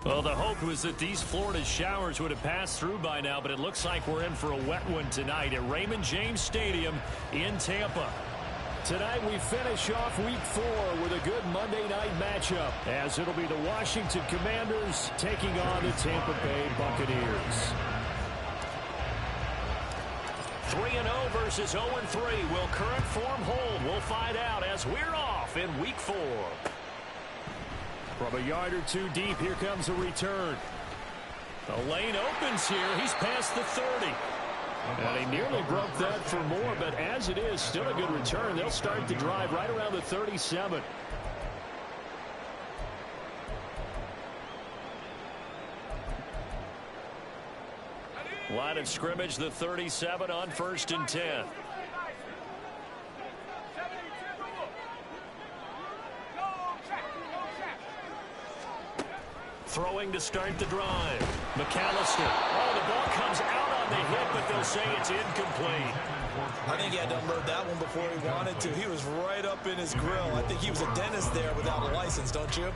Well, the hope was that these Florida showers would have passed through by now, but it looks like we're in for a wet one tonight at Raymond James Stadium in Tampa. Tonight we finish off Week 4 with a good Monday night matchup, as it'll be the Washington Commanders taking on the Tampa Bay Buccaneers. 3-0 versus 0-3. Will current form hold? We'll find out as we're off in Week 4. From a yard or two deep, here comes a return. The lane opens here. He's past the 30. And he nearly broke that for more, but as it is, still a good return. They'll start the drive right around the 37. Line of scrimmage, the 37 on 1st and 10. Throwing to start the drive. McAllister. Oh, the ball comes out on the hit, but they'll say it's incomplete. I think he had to unload that one before he wanted to. He was right up in his grill. I think he was a dentist there without a license, don't you?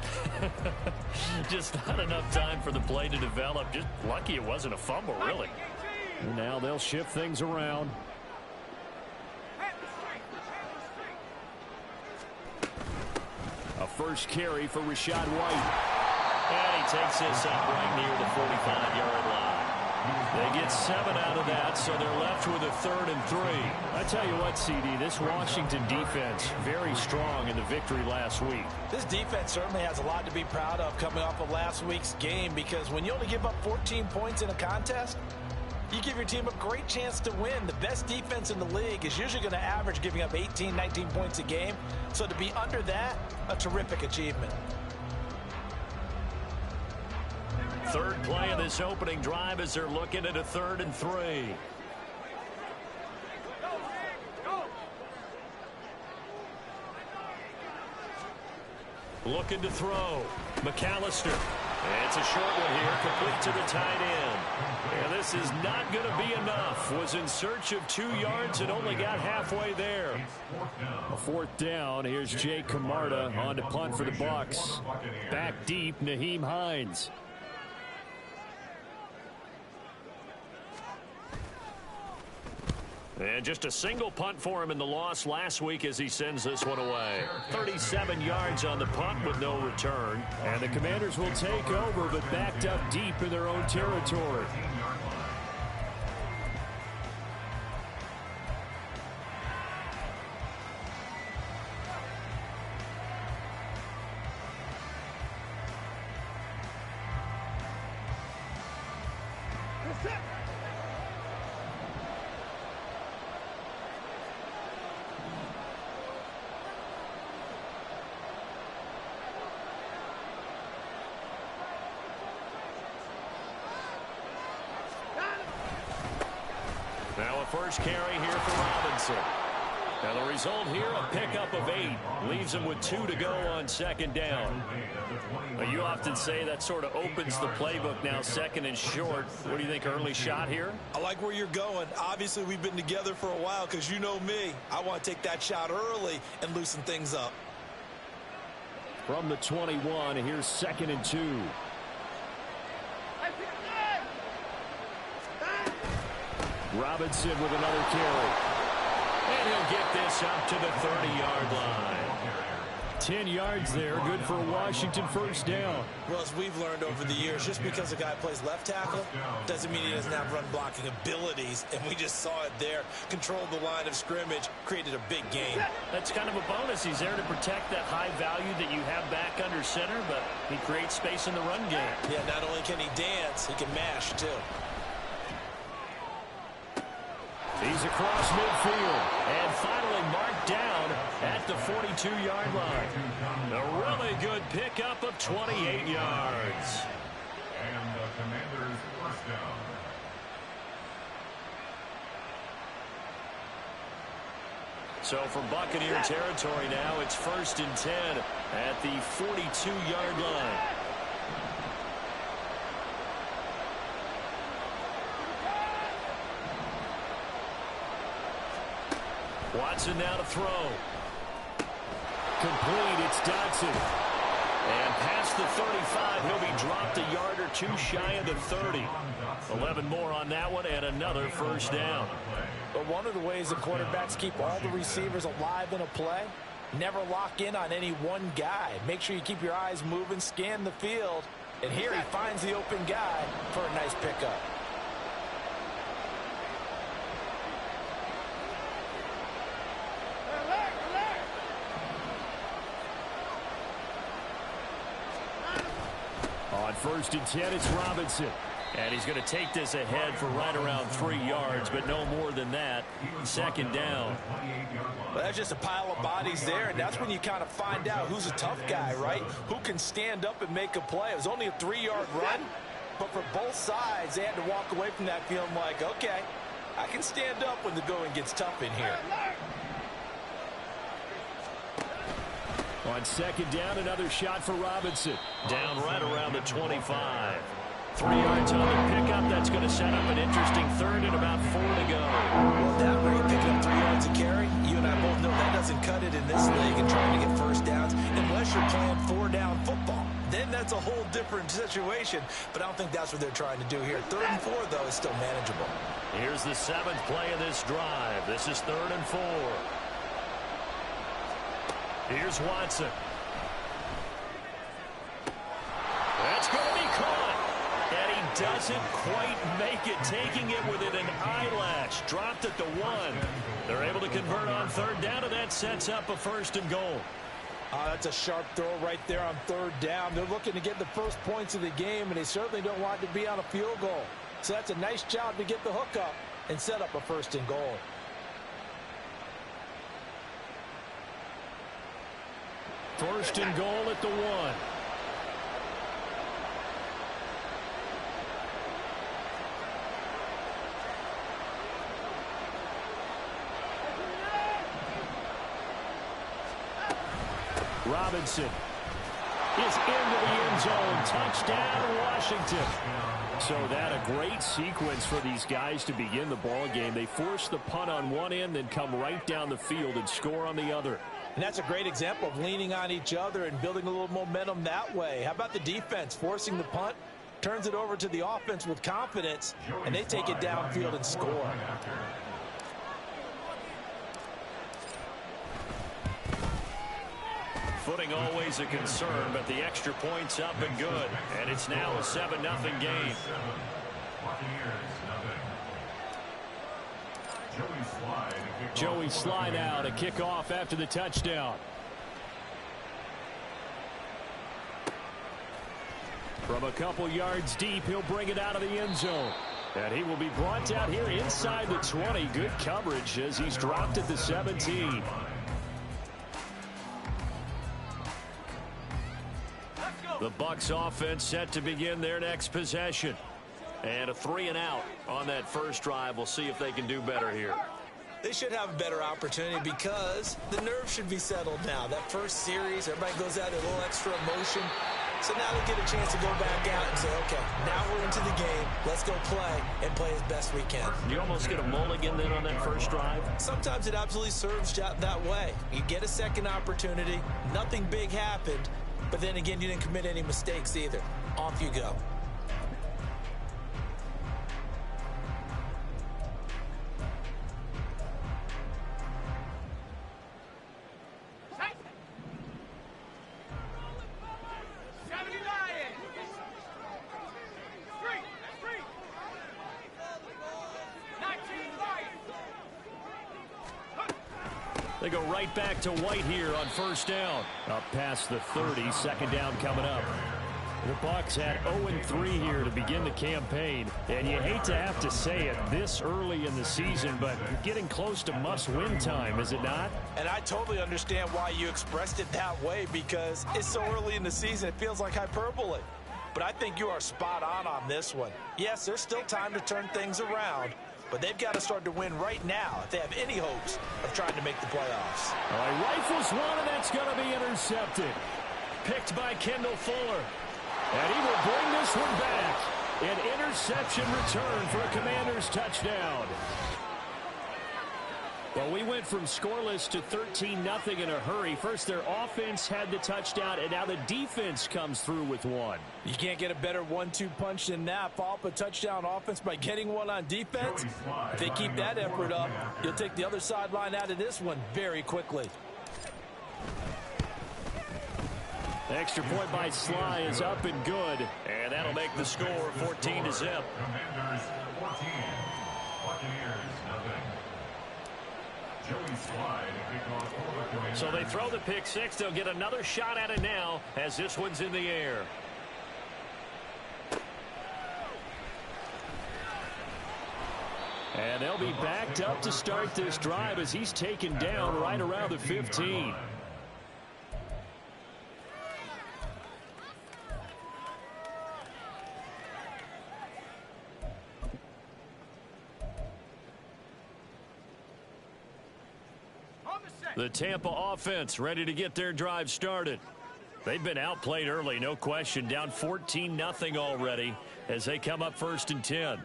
Just not enough time for the play to develop. Just lucky it wasn't a fumble, really. And now they'll shift things around. A first carry for Rachaad White. And he takes this up right near the 45-yard line. They get 7 out of that, so they're left with a 3rd and 3. I tell you what, CD, this Washington defense, very strong in the victory last week. This defense certainly has a lot to be proud of coming off of last week's game, because when you only give up 14 points in a contest, you give your team a great chance to win. The best defense in the league is usually going to average giving up 18, 19 points a game. So to be under that, a terrific achievement. Third play of this opening drive as they're looking at a 3rd and 3. Looking to throw. McAllister. It's a short one here, complete to the tight end. And this is not going to be enough. Was in search of 2 yards and only got halfway there. A 4th down. Here's Jake Camarda on to punt for the Bucs. Back deep, Nyheim Hines. And just a single punt for him in the loss last week as he sends this one away. 37 yards on the punt with no return. And the Commanders will take over, but backed up deep in their own territory. Now a first carry here for Robinson. Now the result here, a pickup of 8. Leaves him with 2 to go on 2nd down. Well, you often say that sort of opens the playbook now, 2nd and short. What do you think, early shot here? I like where you're going. Obviously, we've been together for a while because you know me. I want to take that shot early and loosen things up. From the 21, here's 2nd and 2. Robinson with another carry. And he'll get this up to the 30-yard line. 10 yards there, good for a Washington first down. Well, as we've learned over the years, just because a guy plays left tackle doesn't mean he doesn't have run blocking abilities, and we just saw it there. Controlled the line of scrimmage, created a big gain. That's kind of a bonus. He's there to protect that high value that you have back under center, but he creates space in the run game. Yeah, not only can he dance, he can mash, too. He's across midfield and finally marked down at the 42-yard line. A really good pickup of 28 yards. And the Commanders' first down. So from Buccaneer territory now, it's 1st and 10 at the 42-yard line. Watson now to throw. Complete, it's Dodson. And past the 35, he'll be dropped a yard or two shy of the 30. 11 more on that one and another first down. But one of the ways that quarterbacks keep all the receivers alive in a play, never lock in on any one guy. Make sure you keep your eyes moving, scan the field. And here he finds the open guy for a nice pickup. On 1st and 10, it's Robinson. And he's going to take this ahead for right around 3 yards, but no more than that. 2nd down. Well, that's just a pile of bodies there, and that's when you kind of find out who's a tough guy, right? Who can stand up and make a play. It was only a 3-yard run, but for both sides, they had to walk away from that feeling like, okay, I can stand up when the going gets tough in here. On 2nd down, another shot for Robinson. Down right around the 25. 3 yards on the pickup. That's going to set up an interesting 3rd and about 4 to go. Well, that rate, picking up 3 yards a carry, you and I both know that doesn't cut it in this league and trying to get first downs unless you're playing 4-down football. Then that's a whole different situation, but I don't think that's what they're trying to do here. 3rd and 4, though, is still manageable. Here's the 7th play of this drive. This is 3rd and 4. Here's Watson. That's going to be caught. And he doesn't quite make it, taking it within an eyelash. Dropped at the 1. They're able to convert on 3rd down, and that sets up a 1st and goal. That's a sharp throw right there on 3rd down. They're looking to get the first points of the game, and they certainly don't want to be on a field goal. So that's a nice job to get the hook up and set up a 1st and goal. First and goal at the 1. Robinson is into the end zone. Touchdown, Washington. So that a great sequence for these guys to begin the ball game. They force the punt on one end, then come right down the field and score on the other. And that's a great example of leaning on each other and building a little momentum that way. How about the defense forcing the punt, turns it over to the offense with confidence, and they take it downfield and score. Footing always a concern, but the extra point's up and good. And it's now a 7-0 game. Joey Sly now to kick off after the touchdown. From a couple yards deep, he'll bring it out of the end zone. And he will be brought down here inside the 20. Good coverage as he's dropped at the 17. The Bucs offense set to begin their next possession. And a 3-and-out on that first drive. We'll see if they can do better here. They should have a better opportunity because the nerves should be settled now. That first series, everybody goes out with a little extra emotion. So now they get a chance to go back out and say, okay, now we're into the game. Let's go play and play as best we can. You almost get a mulligan then on that first drive? Sometimes it absolutely serves that way. You get a second opportunity. Nothing big happened. But then again, you didn't commit any mistakes either. Off you go. They go right back to White here on first down. Up past the 30, 2nd down coming up. The Bucs had 0-3 here to begin the campaign. And you hate to have to say it this early in the season, but getting close to must-win time, is it not? And I totally understand why you expressed it that way, because it's so early in the season, it feels like hyperbole. But I think you are spot on this one. Yes, there's still time to turn things around, but they've got to start to win right now if they have any hopes of trying to make the playoffs. He rifles one, and that's going to be intercepted. Picked by Kendall Fuller. And he will bring this one back. An interception return for a Commanders touchdown. Well, we went from scoreless to 13-0 in a hurry. First, their offense had the touchdown, and now the defense comes through with one. You can't get a better 1-2 punch than that. Follow up a touchdown offense by getting one on defense. If they keep that effort up, you'll take the other sideline out of this one very quickly. Extra point by Sly is up and good, and that'll make the score 14-0. Commanders 14, Buccaneers nothing. Joey Sly to kick off for the Commanders. So they throw the pick six. They'll get another shot at it now as this one's in the air. And they'll be backed up to start this drive as he's taken down right around the 15. The Tampa offense ready to get their drive started. They've been outplayed early, no question. Down 14-0 already as they come up 1st and 10.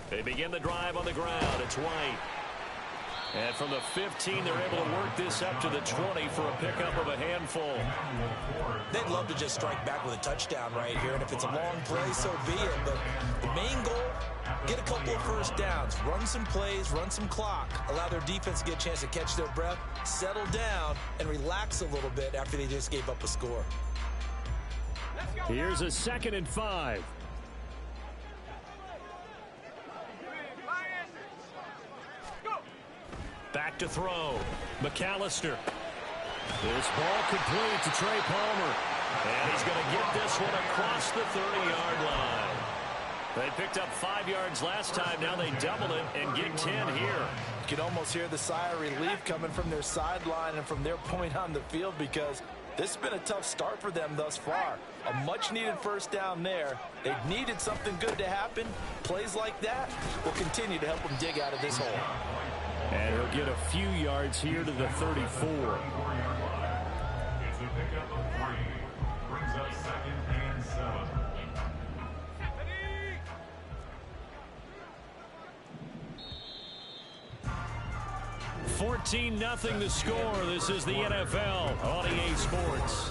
They begin the drive on the ground. It's White. And from the 15, they're able to work this up to the 20 for a pickup of a handful. They'd love to just strike back with a touchdown right here, and if it's a long play, so be it. But the main goal, get a couple of first downs, run some plays, run some clock, allow their defense to get a chance to catch their breath, settle down, and relax a little bit after they just gave up a score. Here's a 2nd and 5. Back to throw. McAllister. This ball complete to Trey Palmer. And he's going to get this one across the 30-yard line. They picked up 5 yards last time. Now they double it and get 10 here. You can almost hear the sigh of relief coming from their sideline and from their point on the field because this has been a tough start for them thus far. A much-needed first down there. They've needed something good to happen. Plays like that will continue to help them dig out of this hole. And he'll get a few yards here to the 34. It's a pickup of 3. Brings up 2nd and 7. 14-0 the score. This is the NFL on EA Sports.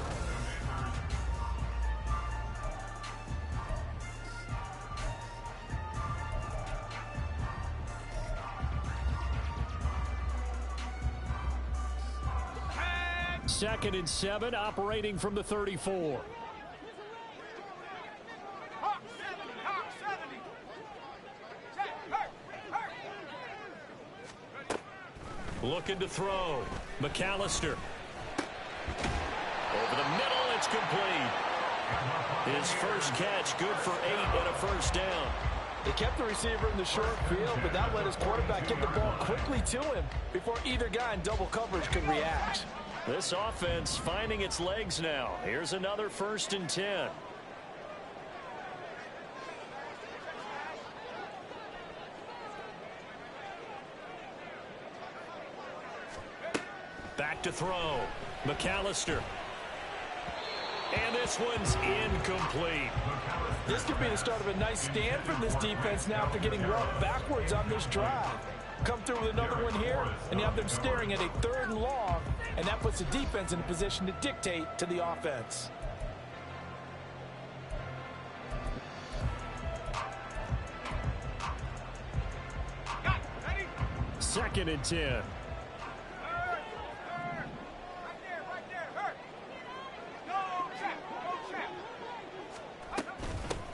Second and 7, operating from the 34. Looking to throw. McAllister. Over the middle, it's complete. His first catch, good for 8 and a first down. They kept the receiver in the short field, but that let his quarterback get the ball quickly to him before either guy in double coverage could react. This offense finding its legs now. Here's another 1st and 10. Back to throw. McAllister. And this one's incomplete. This could be the start of a nice stand from this defense now after getting walked backwards on this drive. Come through with another one here, and you have them staring at a 3rd and long, and that puts the defense in a position to dictate to the offense. Second and 10.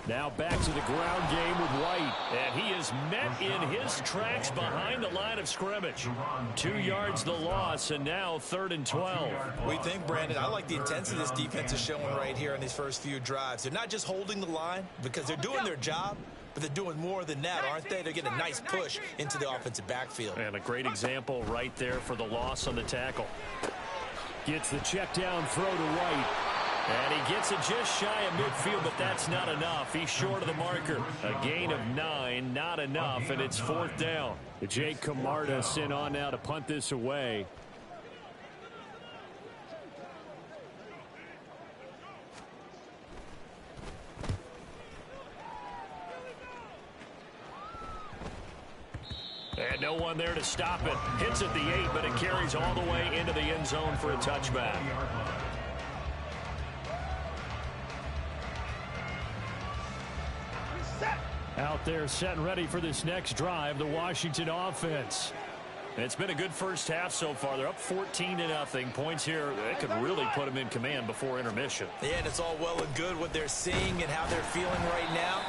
Now back to the ground game with White. And he is met in his tracks behind the line of scrimmage. 2 yards the loss, and now 3rd and 12. We think, Brandon, I like the intensity this defense is showing right here in these first few drives. They're not just holding the line because they're doing their job, but they're doing more than that, aren't they? They're getting a nice push into the offensive backfield. And a great example right there for the loss on the tackle. Gets the check down throw to White. And he gets it just shy of midfield, but that's not enough. He's short of the marker. A gain of 9, not enough, and it's 4th down. Jake Camarda sent on now to punt this away. And no one there to stop it. Hits at the 8, but it carries all the way into the end zone for a touchback. Out there set and ready for this next drive, the Washington offense. It's been a good first half so far. They're up 14-0. Points here, they could really put them in command before intermission. Yeah, and it's all well and good what they're seeing and how they're feeling right now.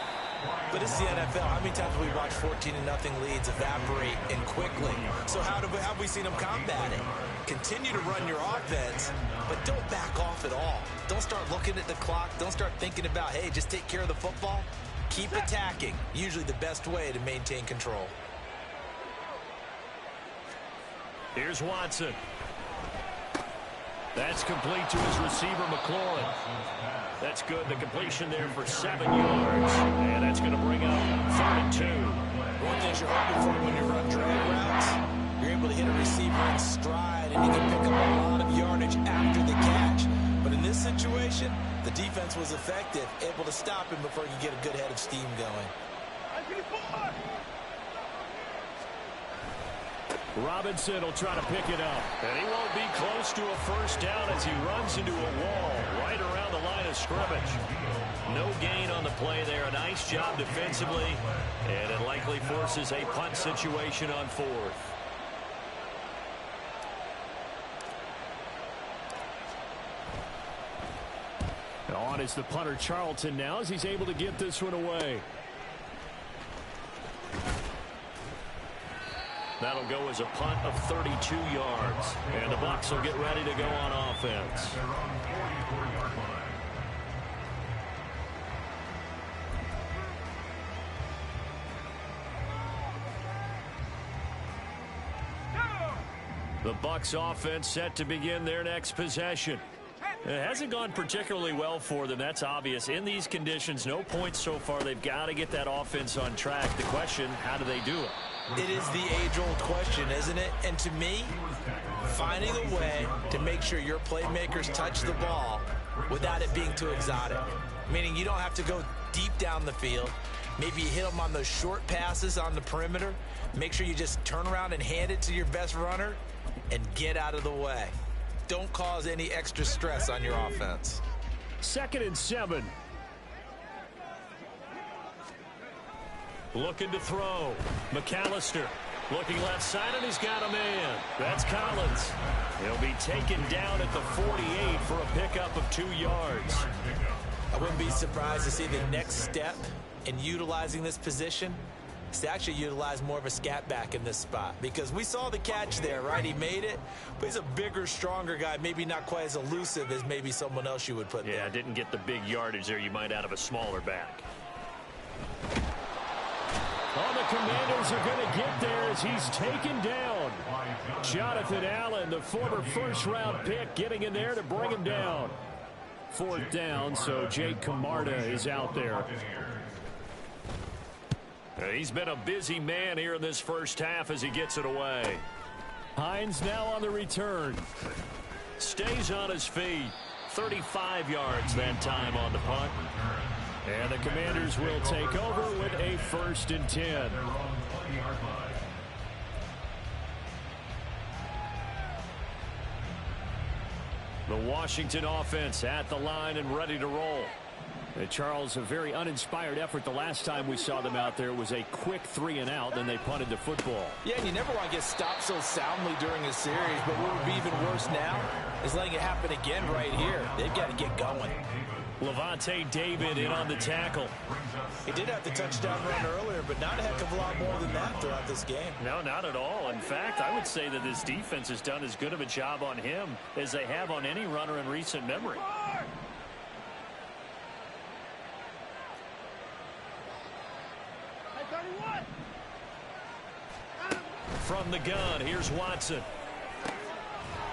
But it's the NFL. How many times have we watched 14-0 leads evaporate and quickly? So how have we seen them combat it? Continue to run your offense, but don't back off at all. Don't start looking at the clock. Don't start thinking about, hey, just take care of the football. Keep attacking. Usually the best way to maintain control. Here's Watson. That's complete to his receiver, McLaurin. That's good. The completion there for 7 yards. And that's going to bring up 3rd and 2. One thing you're hoping for when you run drag routes, you're able to hit a receiver in stride, and you can pick up a lot of yardage after the catch. But in this situation, the defense was effective, able to stop him before he could get a good head of steam going. Robinson will try to pick it up. And he won't be close to a first down as he runs into a wall right around the line of scrimmage. No gain on the play there. A nice job defensively. And it likely forces a punt situation on 4th. On is the punter Charlton now as he's able to get this one away. That'll go as a punt of 32 yards. And the Bucs will get ready to go on offense. The Bucs offense set to begin their next possession. It hasn't gone particularly well for them. That's obvious. In these conditions, no points so far. They've got to get that offense on track. The question, how do they do it? It is the age-old question, isn't it? And to me, finding a way to make sure your playmakers touch the ball without it being too exotic. Meaning you don't have to go deep down the field. Maybe you hit them on those short passes on the perimeter. Make sure you just turn around and hand it to your best runner and get out of the way. Don't cause any extra stress on your offense. 2nd and 7. Looking to throw. McAllister looking left side, and he's got a man. That's Collins. He'll be taken down at the 48 for a pickup of 2 yards. I wouldn't be surprised to see the next step in utilizing this position is to actually utilize more of a scat back in this spot, because we saw the catch there, right? He made it, but he's a bigger, stronger guy, maybe not quite as elusive as maybe someone else you would put there. Yeah, didn't get the big yardage there you might out of a smaller back. Oh, the Commanders are going to get there as he's taken down. Jonathan Allen, the former first-round pick, getting in there to bring him down. 4th down, so Jake Camarda is out there. He's been a busy man here in this first half as he gets it away. Hines now on the return. Stays on his feet. 35 yards that time on the punt. And the Commanders will take over with a 1st and 10. The Washington offense at the line and ready to roll. Charles, a very uninspired effort the last time we saw them out there. It was a quick 3 and out, then they punted the football. Yeah, and you never want to get stopped so soundly during a series, but what would be even worse now is letting it happen again right here. They've got to get going. Levante David in on the tackle. He did have the touchdown run earlier, but not a heck of a lot more than that throughout this game. No, not at all. In fact, I would say that this defense has done as good of a job on him as they have on any runner in recent memory. From the gun, here's Watson.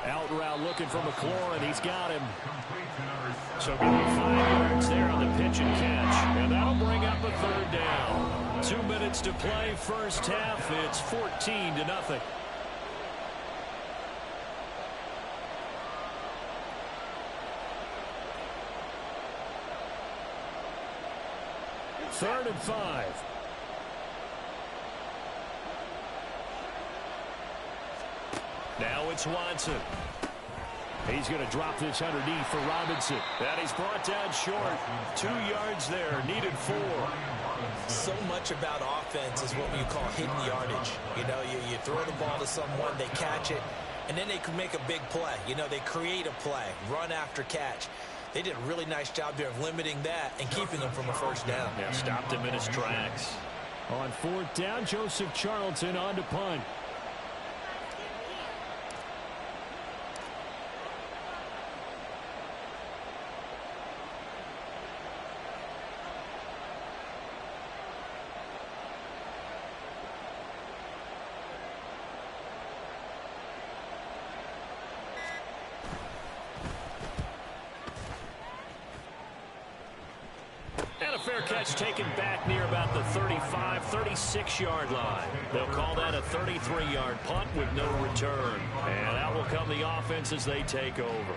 Out route looking for McLaurin. He's got him. So give him 5 yards there on the pitch and catch. And that'll bring up a 3rd down. 2 minutes to play first half. It's 14-0. Third and 5. Now it's Watson. He's going to drop this underneath for Robinson. And he's brought down short. 2 yards there. Needed 4. So much about offense is what you call hidden yardage. You know, you throw the ball to someone, they catch it, and then they can make a big play. You know, they create a play, run after catch. They did a really nice job there of limiting that and keeping him from a first down. Yeah, stopped him in his tracks. On 4th down, Joseph Charlton on to punt. And a fair catch taken back near about the 35, 36-yard line. They'll call that a 33-yard punt with no return. And out will come the offense as they take over.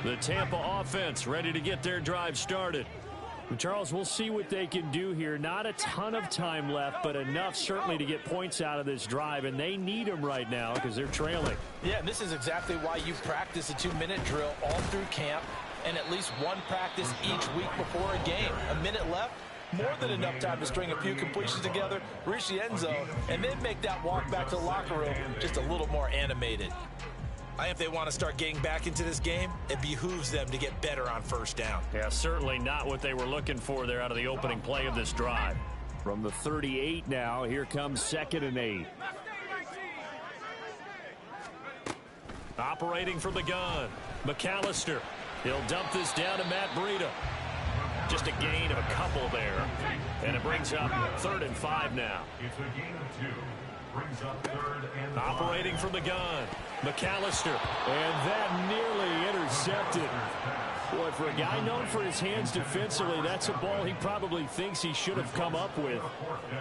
The Tampa offense ready to get their drive started. Charles, we'll see what they can do here. Not a ton of time left, but enough certainly to get points out of this drive, and they need them right now because they're trailing. Yeah, and this is exactly why you practice a 2-minute drill all through camp and at least one practice each week before a game. A minute left, more than enough time to string a few completions together, reach the end zone, and then make that walk back to the locker room just a little more animated. If they want to start getting back into this game, it behooves them to get better on first down. Yeah, certainly not what they were looking for there out of the opening play of this drive. From the 38 now, here comes 2nd and 8. Operating from the gun, McAllister. He'll dump this down to Matt Breida. Just a gain of a couple there. And it brings up 3rd and 5 now. It's a gain of 2. Brings up 3rd and 5. Operating from the gun, McAllister. And that nearly intercepted. Boy, for a guy known for his hands defensively, that's a ball he probably thinks he should have come up with.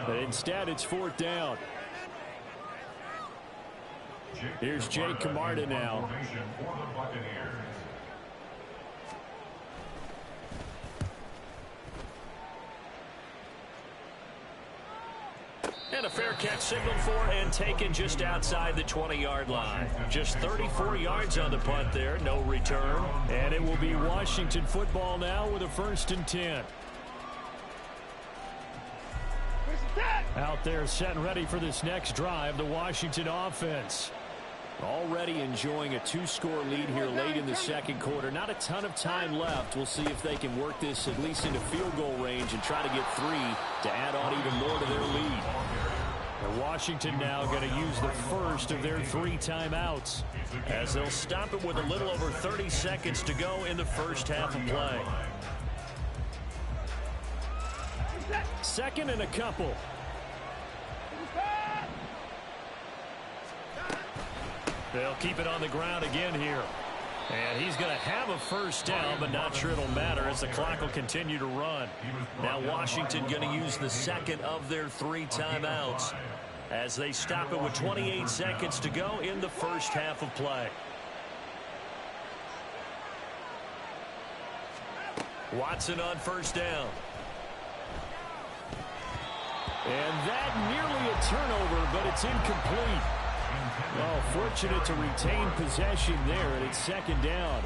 But instead, it's 4th down. Here's Jake Camarda now. And a fair catch signaled for and taken just outside the 20-yard line. Just 34 yards on the punt there, no return. And it will be Washington football now with a 1st and 10. Out there set and ready for this next drive, the Washington offense. Already enjoying a 2-score lead here late in the 2nd quarter. Not a ton of time left. We'll see if they can work this at least into field goal range and try to get 3 to add on even more to their lead. And Washington now going to use the first of their 3 timeouts as they'll stop it with a little over 30 seconds to go in the first half of play. 2nd and a couple. They'll keep it on the ground again here. And he's going to have a first down, but not sure it'll matter as the clock will continue to run. Now Washington going to use the 2nd of their 3 timeouts as they stop it with 28 seconds to go in the first half of play. Watson on first down. And that nearly a turnover, but it's incomplete. Well, fortunate to retain possession there, and it's 2nd down.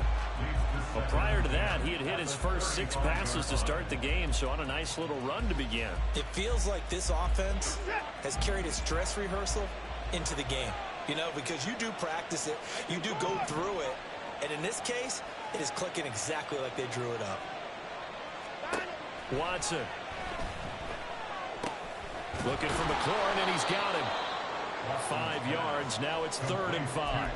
But prior to that, he had hit his first 6 passes to start the game, so on a nice little run to begin. It feels like this offense has carried its dress rehearsal into the game. You know, because you do practice it, you do go through it, and in this case, it is clicking exactly like they drew it up. Watson. Looking for McLaurin, and he's got him. 5 yards. Now it's 3rd and 5.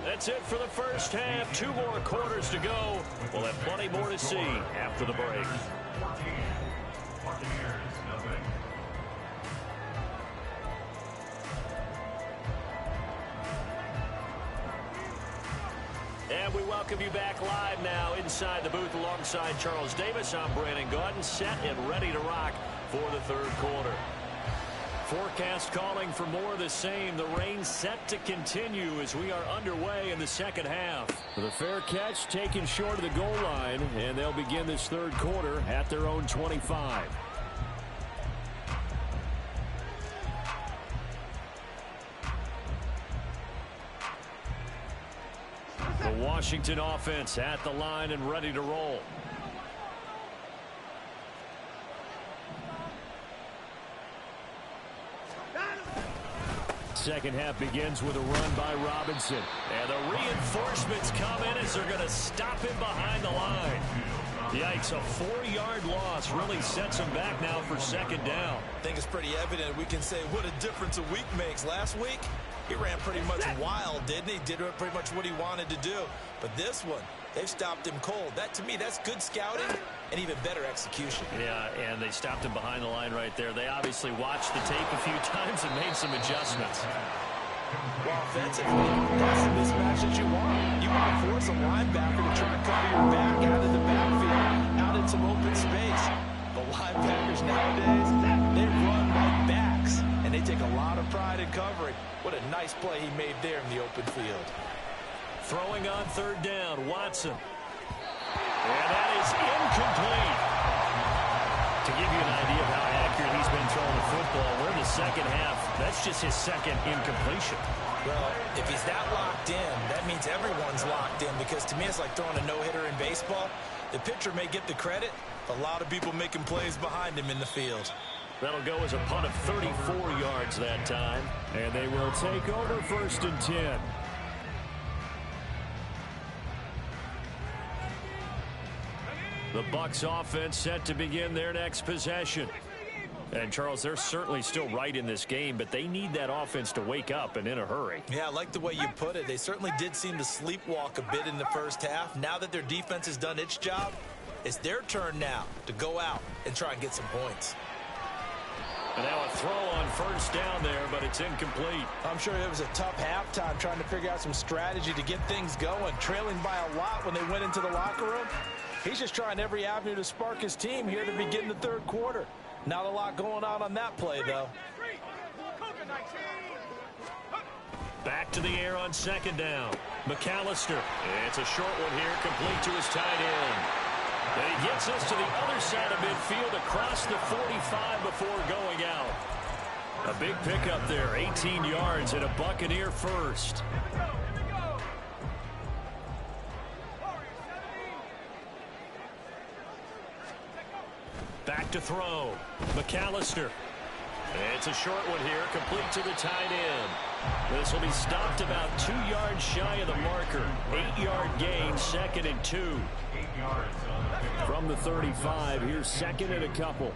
That's it for the first half. 2 more quarters to go. We'll have plenty more to see after the break. And we welcome you back live now inside the booth alongside Charles Davis. I'm Brandon Gaudin, set and ready to rock for the 3rd quarter. Forecast calling for more of the same. The rain set to continue as we are underway in the second half. The fair catch taken short of the goal line, and they'll begin this third quarter at their own 25. The Washington offense at the line and ready to roll. Second half begins with a run by Robinson. And the reinforcements come in as they're going to stop him behind the line. Yikes, a 4-yard loss really sets him back now for second down. I think it's pretty evident. We can say what a difference a week makes. Last week, he ran pretty much wild, didn't he? Did pretty much what he wanted to do. But this one, they've stopped him cold. That, to me, that's good scouting and even better execution. Yeah, and they stopped him behind the line right there. They obviously watched the tape a few times and made some adjustments. Well, offensively, that's the mismatch that you want. You want to force a linebacker to try and cover your back out of the backfield, out in some open space. But linebackers nowadays, they run like backs, and they take a lot of pride in covering. What a nice play he made there in the open field. Throwing on third down, Watson. And that is incomplete. To give you an idea of how accurate he's been throwing the football, we're in the second half. That's just his second incompletion. Well, if he's that locked in, that means everyone's locked in, because to me it's like throwing a no-hitter in baseball. The pitcher may get the credit, a lot of people making plays behind him in the field. That'll go as a punt of 34 yards that time. And they will take over 1st and 10. The Bucs offense set to begin their next possession. And, Charles, they're certainly still right in this game, but they need that offense to wake up and in a hurry. Yeah, I like the way you put it. They certainly did seem to sleepwalk a bit in the first half. Now that their defense has done its job, it's their turn now to go out and try and get some points. And now a throw on first down there, but it's incomplete. I'm sure it was a tough halftime trying to figure out some strategy to get things going, trailing by a lot when they went into the locker room. He's just trying every avenue to spark his team here to begin the third quarter. Not a lot going on that play, though. Back to the air on second down. McAllister. It's a short one here, complete to his tight end. And he gets us to the other side of midfield across the 45 before going out. A big pickup there, 18 yards and a Buccaneer first. Back to throw. McAllister. It's a short one here, complete to the tight end. This will be stopped about 2 yards shy of the marker. 8-yard gain, 2nd and 2. From the 35, here's 2nd and a couple.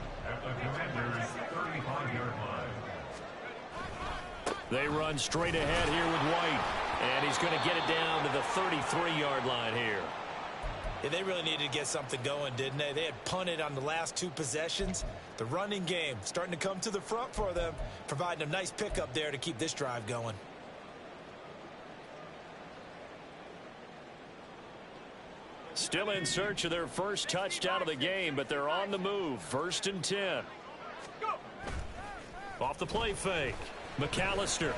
They run straight ahead here with White. And he's going to get it down to the 33-yard line here. Yeah, they really needed to get something going, didn't they? They had punted on the last 2 possessions. The running game starting to come to the front for them, providing a nice pickup there to keep this drive going. Still in search of their first touchdown of the game, but they're on the move. 1st and 10. Off the play fake. McAllister.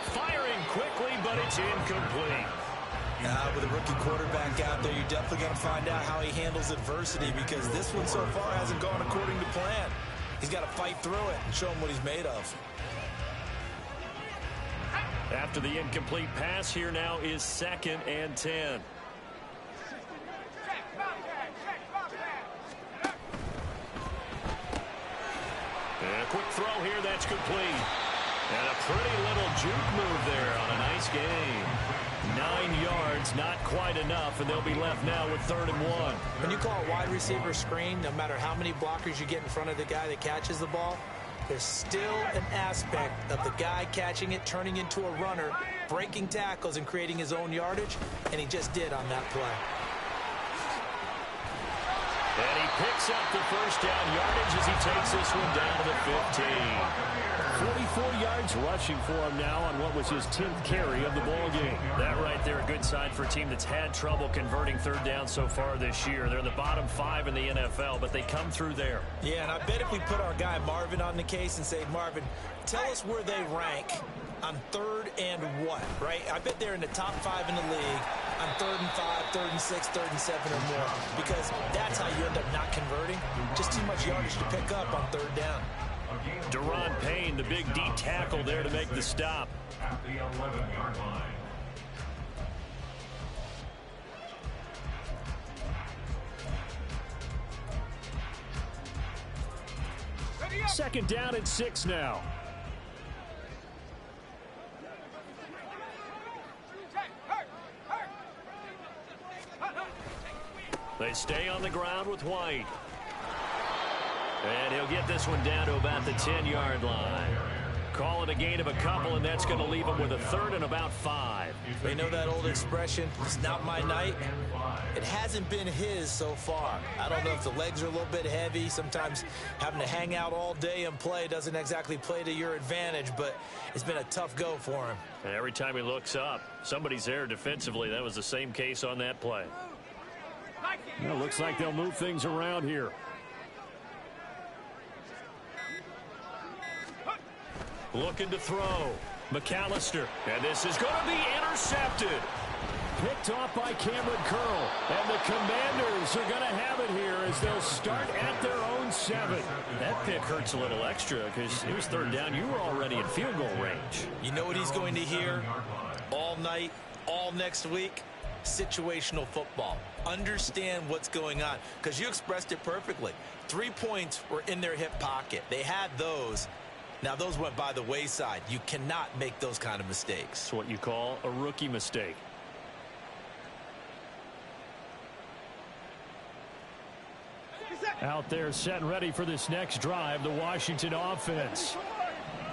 Firing quickly, but it's incomplete. With a rookie quarterback out there, you're definitely going to find out how he handles adversity, because this one so far hasn't gone according to plan. He's got to fight through it and show him what he's made of. After the incomplete pass, here now is 2nd and 10. And a quick throw here, that's complete. And a pretty little juke move there on a nice game. 9 yards, not quite enough, and they'll be left now with 3rd and 1. When you call a wide receiver screen, no matter how many blockers you get in front of the guy that catches the ball, there's still an aspect of the guy catching it, turning into a runner, breaking tackles and creating his own yardage, and he just did on that play. And he picks up the first down yardage as he takes this one down to the 15. 44 yards rushing for him now on what was his 10th carry of the ball game. That right there, a good sign for a team that's had trouble converting third down so far this year. They're in the bottom 5 in the NFL, but they come through there. Yeah, and I bet if we put our guy Marvin on the case and say, Marvin, tell us where they rank on 3rd and what, right? I bet they're in the top 5 in the league on 3rd and 5, 3rd and 6, 3rd and 7 or more, because that's how you end up not converting. Just too much yardage to pick up on 3rd down. Deron Payne, the big D tackle there to make the stop. At the 11-yard line. Second down and 6 now. They stay on the ground with White. And he'll get this one down to about the 10-yard line. Call it a gain of a couple, and that's going to leave him with a 3rd and about 5. You know that old expression, it's not my night? It hasn't been his so far. I don't know if the legs are a little bit heavy. Sometimes having to hang out all day and play doesn't exactly play to your advantage, but it's been a tough go for him. And every time he looks up, somebody's there defensively. That was the same case on that play. Well, looks like they'll move things around here. Looking to throw. McAllister. And this is going to be intercepted. Picked off by Cameron Curl. And the Commanders are going to have it here as they'll start at their own 7. That pick hurts a little extra because it was 3rd down. You were already in field goal range. You know what he's going to hear all night, all next week? Situational football. Understand what's going on, because you expressed it perfectly. 3 points were in their hip pocket. They had those. Now, those went by the wayside. You cannot make those kind of mistakes. It's what you call a rookie mistake. Out there set and ready for this next drive, the Washington offense.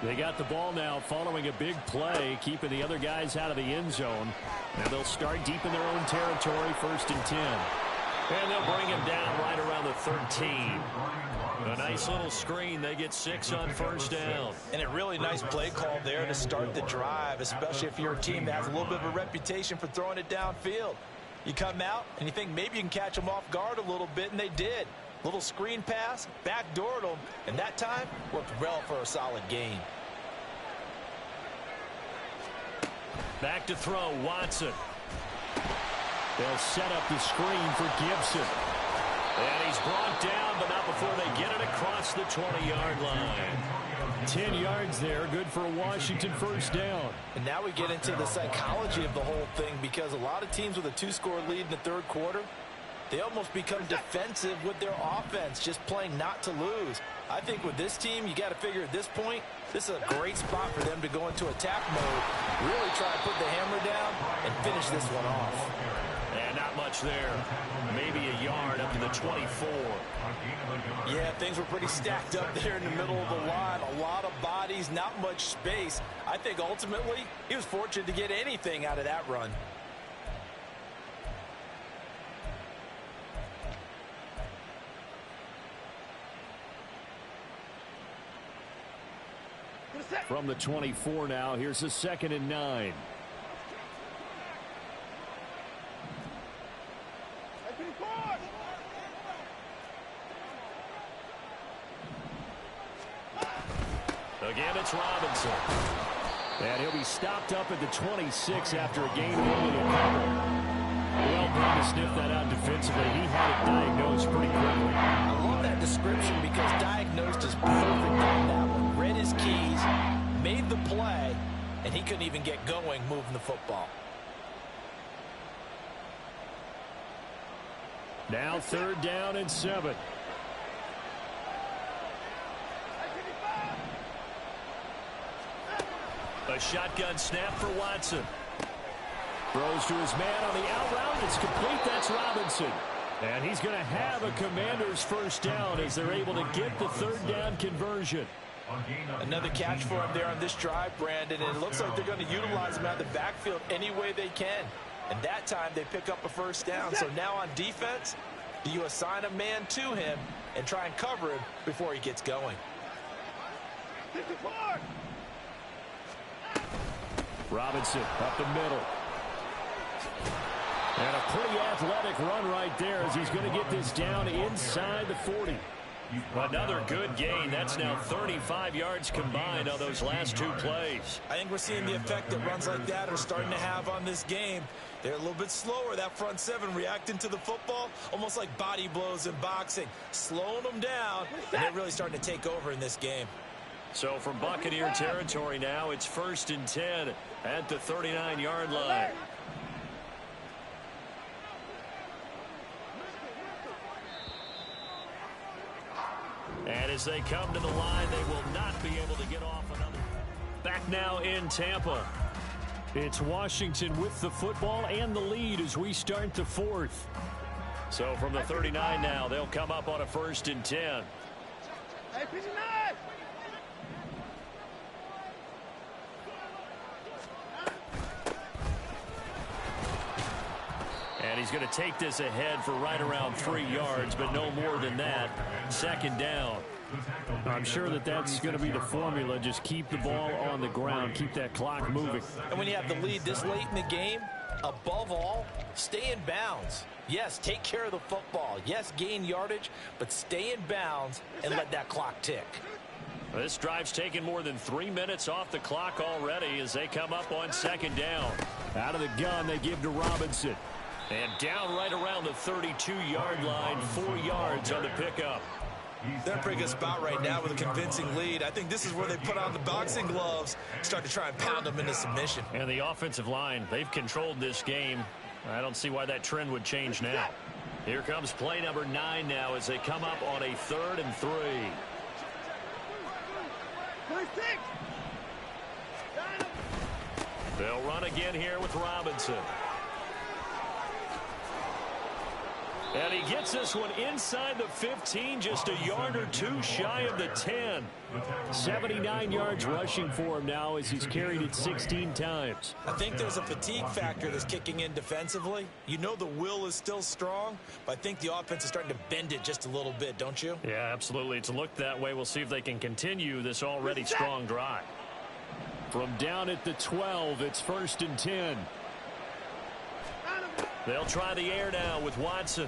They got the ball now following a big play, keeping the other guys out of the end zone. Now they'll start deep in their own territory, 1st and 10. And they'll bring him down right around the 13. A nice little screen. They get 6 on 1st down. And a really nice play call there to start the drive, especially if you're a team that has a little bit of a reputation for throwing it downfield. You come out and you think maybe you can catch them off guard a little bit, and they did. Little screen pass, backdoored them, and that time worked well for a solid gain. Back to throw, Watson. They'll set up the screen for Gibson. And he's brought down, but not before they get it across the 20-yard line. 10 yards there, good for a Washington 1st down. And now we get into the psychology of the whole thing, because a lot of teams with a 2-score lead in the 3rd quarter, they almost become defensive with their offense, just playing not to lose. I think with this team, you got to figure at this point, this is a great spot for them to go into attack mode, really try to put the hammer down and finish this one off. And not much there. Maybe a yard up to the 24. Yeah, things were pretty stacked up there in the middle of the line. A lot of bodies, not much space. I think ultimately he was fortunate to get anything out of that run. From the 24 now, here's a 2nd and 9. Again, it's Robinson. And he'll be stopped up at the 26 after a gain of only a couple. Well done to sniff that out defensively. He had it diagnosed pretty quickly. I love that description, because diagnosed is perfect on that one. Read his keys, made the play, and he couldn't even get going moving the football. Now 3rd down and 7. A shotgun snap for Watson. Throws to his man on the out route. It's complete. That's Robinson. And he's going to have a Commanders 1st down as they're able to get the 3rd down conversion. Another catch for him there on this drive, Brandon, and it looks like they're going to utilize him out of the backfield any way they can. And that time they pick up a 1st down. So now on defense, do you assign a man to him and try and cover him before he gets going? Robinson up the middle. And a pretty athletic run right there as he's going to get this down inside the 40. Another good gain. That's now 35 yards combined on those last two plays. I think we're seeing the effect that runs like that are starting to have on this game. They're a little bit slower, that front seven, reacting to the football, almost like body blows in boxing, slowing them down, and they're really starting to take over in this game. So from Buccaneer territory now, it's 1st and 10 at the 39-yard line. And as they come to the line, they will not be able to get off another. Back now in Tampa. It's Washington with the football and the lead as we start the 4th. So from the 39 now, they'll come up on a 1st and 10. Hey, pitch it. And he's going to take this ahead for right around 3 yards, but no more than that. 2nd down. I'm sure that that's going to be the formula. Just keep the ball on the ground. Keep that clock moving. And when you have the lead this late in the game, above all, stay in bounds. Yes, take care of the football. Yes, gain yardage, but stay in bounds and let that clock tick. This drive's taken more than 3 minutes off the clock already as they come up on 2nd down. Out of the gun, they give to Robinson. And down right around the 32-yard line, 4 yards on the pickup. They're in a pretty good spot right now with a convincing lead. I think this is where they put on the boxing gloves, start to try and pound them into submission. And the offensive line, they've controlled this game. I don't see why that trend would change now. Here comes play number 9 now as they come up on a 3rd and 3. They'll run again here with Robinson. And he gets this one inside the 15, just a yard or two shy of the 10. 79 yards rushing for him now as he's carried it 16 times. I think there's a fatigue factor that's kicking in defensively. You know the will is still strong, but I think the offense is starting to bend it just a little bit, don't you? Yeah, absolutely. It's looked that way. We'll see if they can continue this already strong drive. From down at the 12, it's 1st and 10. They'll try the air now with Watson.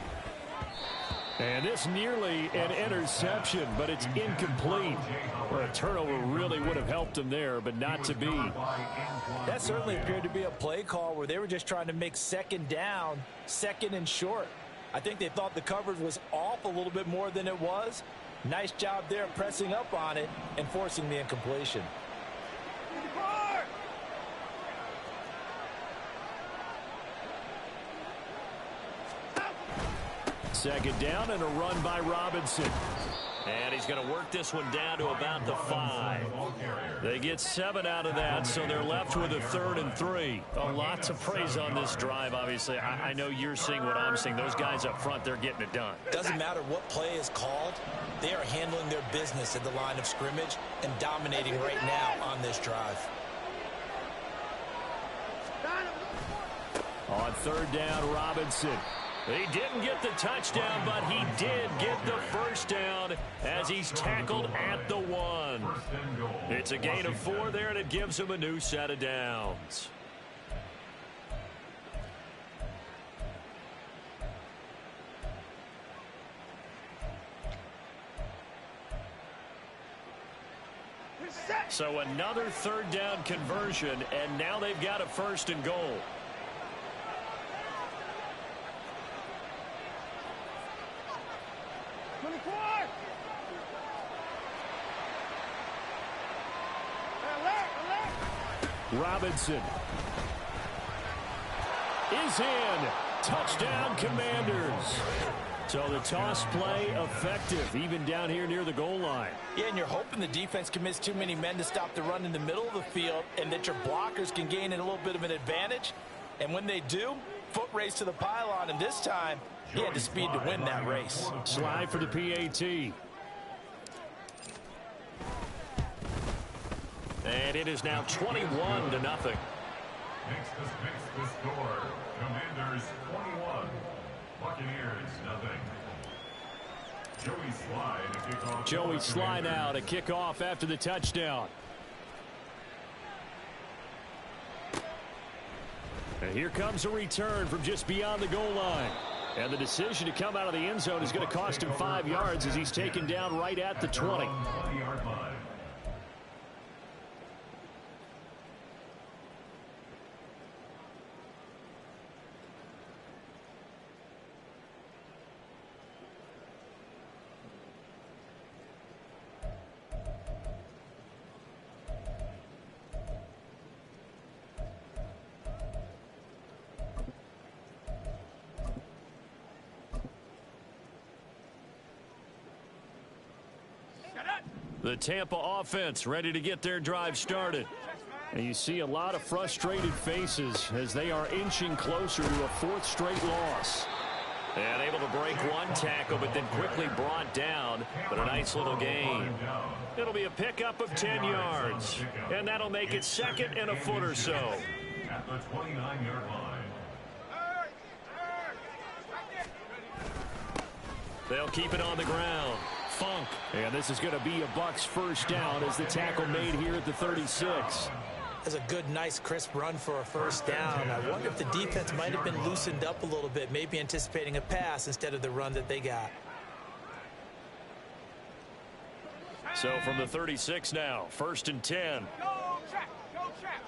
And this nearly an interception, but it's incomplete. Well, a turnover really would have helped them there, but not to be. That certainly appeared to be a play call where they were just trying to make 2nd down, 2nd and short. I think they thought the coverage was off a little bit more than it was. Nice job there pressing up on it and forcing the incompletion. 2nd down and a run by Robinson. And he's going to work this one down to about the 5. They get 7 out of that, so they're left with a 3rd and 3. A lot to praise on this drive, obviously. I know you're seeing what I'm seeing. Those guys up front, they're getting it done. Doesn't matter what play is called. They are handling their business at the line of scrimmage and dominating right now on this drive. On 3rd down, Robinson. He didn't get the touchdown, but he did get the 1st down as he's tackled at the 1. It's a gain of 4 there, and it gives him a new set of downs. So another 3rd down conversion, and now they've got a 1st and goal. Robinson is in. Touchdown, Commanders. So the toss play effective, even down here near the goal line. Yeah, and you're hoping the defense commits too many men to stop the run in the middle of the field and that your blockers can gain a little bit of an advantage. And when they do, foot race to the pylon, and this time he had the speed to win that race. Slide for the PAT. And it is now 21-0. Makes the score. Commanders 21. Buccaneers 0. Joey Sly now to kick off after the touchdown. And here comes a return from just beyond the goal line. And the decision to come out of the end zone is going to cost him 5 yards as he's taken down right at the 20. The Tampa offense ready to get their drive started. And you see a lot of frustrated faces as they are inching closer to a 4th straight loss. And able to break one tackle, but then quickly brought down. But a nice little gain. It'll be a pickup of 10 yards. And that'll make it 2nd and a foot or so. At the 29-yard line. They'll keep it on the ground. Funk. And this is going to be a Bucs first down as the tackle made here at the 36. That's a good, nice, crisp run for a first down. I wonder if the defense might have been loosened up a little bit, maybe anticipating a pass instead of the run that they got. So from the 36 now, 1st and 10. Go track, go track.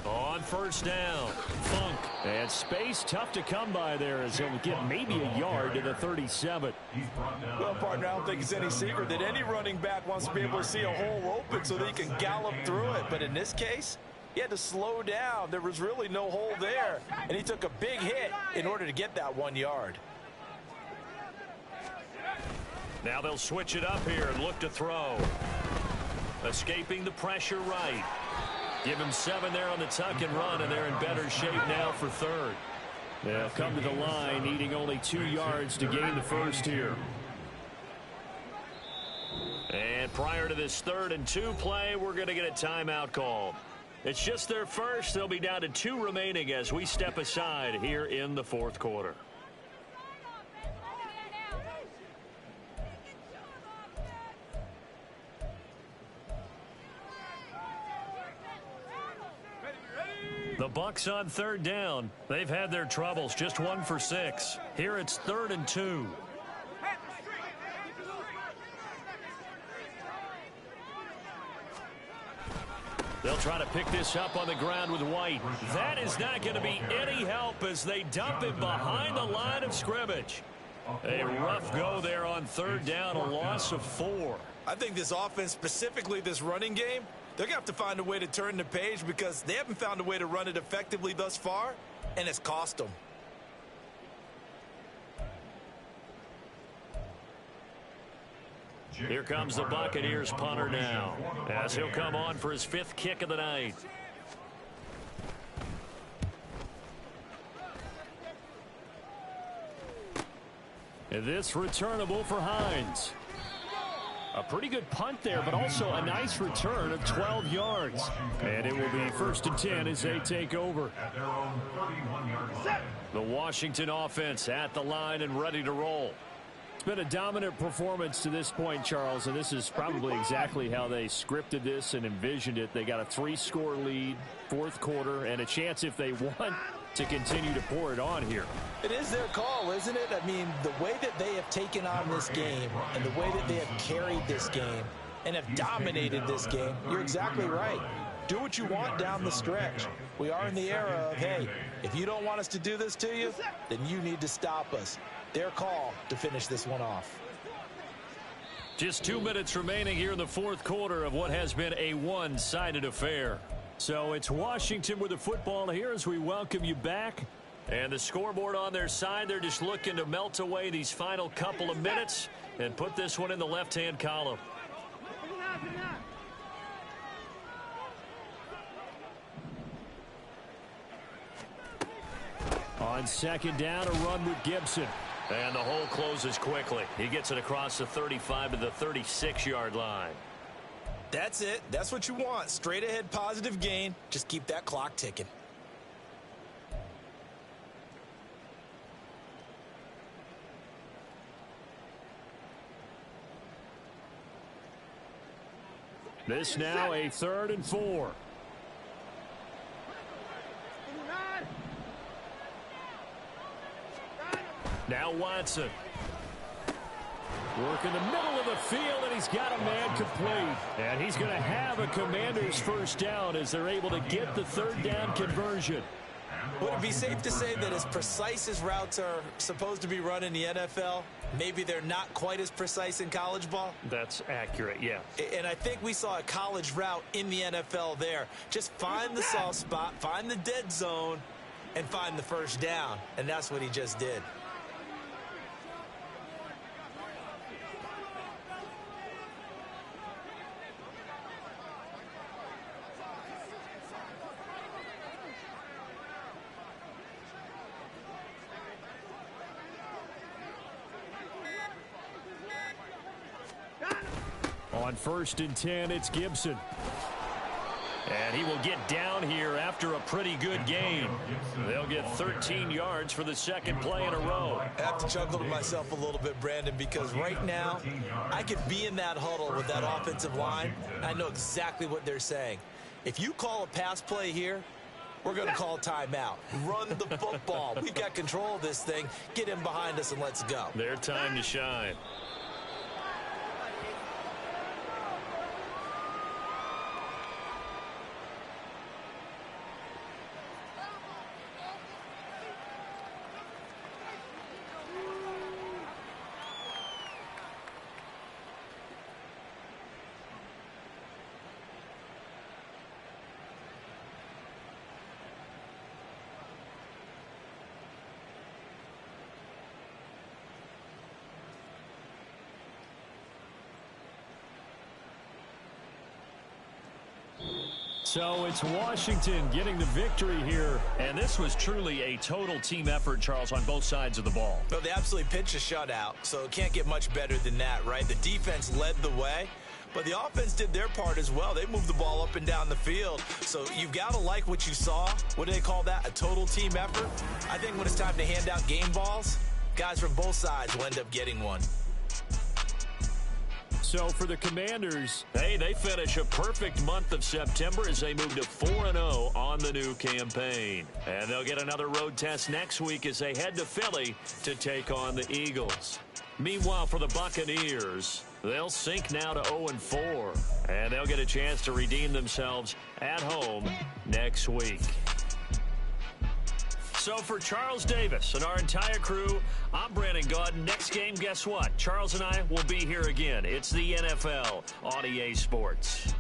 On first down, Funk. And space tough to come by there as he'll get maybe a yard to the 37. Well, partner, I don't think it's any secret that any running back wants to be able to see a hole open so that he can gallop through it. But in this case, he had to slow down. There was really no hole there, and he took a big hit in order to get that 1 yard. Now they'll switch it up here and look to throw. Escaping the pressure right. Give him 7 there on the tuck and run, and they're in better shape now for 3rd. They'll come to the line, needing only 2 yards to gain the first here. And prior to this 3rd and 2 play, we're going to get a timeout call. It's just their first. They'll be down to 2 remaining as we step aside here in the 4th quarter. The Bucs on 3rd down. They've had their troubles, just 1 for 6. Here it's 3rd and 2. They'll try to pick this up on the ground with White. That is not going to be any help as they dump him behind the line of scrimmage. A rough go there on 3rd down, a loss of 4. I think this offense, specifically this running game, they're going to have to find a way to turn the page because they haven't found a way to run it effectively thus far, and it's cost them. Here comes the Buccaneers punter now as he'll come on for his 5th kick of the night. And this returnable for Hines. A pretty good punt there, but also a nice return of 12 yards. And it will be 1st and 10 as they take over. The Washington offense at the line and ready to roll. It's been a dominant performance to this point, Charles, and this is probably exactly how they scripted this and envisioned it. They got a 3-score lead, 4th quarter, and a chance if they want to continue to pour it on here. It is their call, isn't it? I mean, the way that they have taken on this game and the way that they have carried this game and have dominated this game, you're exactly right. Do what you want down the stretch. We are in the era of, hey, if you don't want us to do this to you, then you need to stop us. Their call to finish this one off. Just 2 minutes remaining here in the 4th quarter of what has been a one-sided affair. So it's Washington with the football here as we welcome you back. And the scoreboard on their side, they're just looking to melt away these final couple of minutes and put this one in the left-hand column. On 2nd down, a run with Gibson. And the hole closes quickly. He gets it across the 35 to the 36-yard line. That's it. That's what you want. Straight ahead positive gain. Just keep that clock ticking. This now a 3rd and 4. Now Watson. Work in the middle of the field, and he's got a man complete. And he's going to have a Commanders first down as they're able to get the 3rd down conversion. Would it be safe to say that as precise as routes are supposed to be run in the NFL, maybe they're not quite as precise in college ball? That's accurate, yeah. And I think we saw a college route in the NFL there. Just find the soft spot, find the dead zone, and find the first down. And that's what he just did. On 1st and 10, it's Gibson. And he will get down here after a pretty good game. They'll get 13 yards for the 2nd play in a row. I have to chuckle to myself a little bit, Brandon, because right now I could be in that huddle with that offensive line. I know exactly what they're saying. If you call a pass play here, we're going to call timeout. Run the football. We've got control of this thing. Get in behind us and let's go. Their time to shine. So it's Washington getting the victory here. And this was truly a total team effort, Charles, on both sides of the ball. Well, they absolutely pitched a shutout, so it can't get much better than that, right? The defense led the way, but the offense did their part as well. They moved the ball up and down the field. So you've got to like what you saw. What do they call that? A total team effort? I think when it's time to hand out game balls, guys from both sides will end up getting one. So for the Commanders, hey, they finish a perfect month of September as they move to 4-0 on the new campaign. And they'll get another road test next week as they head to Philly to take on the Eagles. Meanwhile, for the Buccaneers, they'll sink now to 0-4. And they'll get a chance to redeem themselves at home next week. So for Charles Davis and our entire crew, I'm Brandon Gaudin. Next game, guess what? Charles and I will be here again. It's the NFL on EA Sports.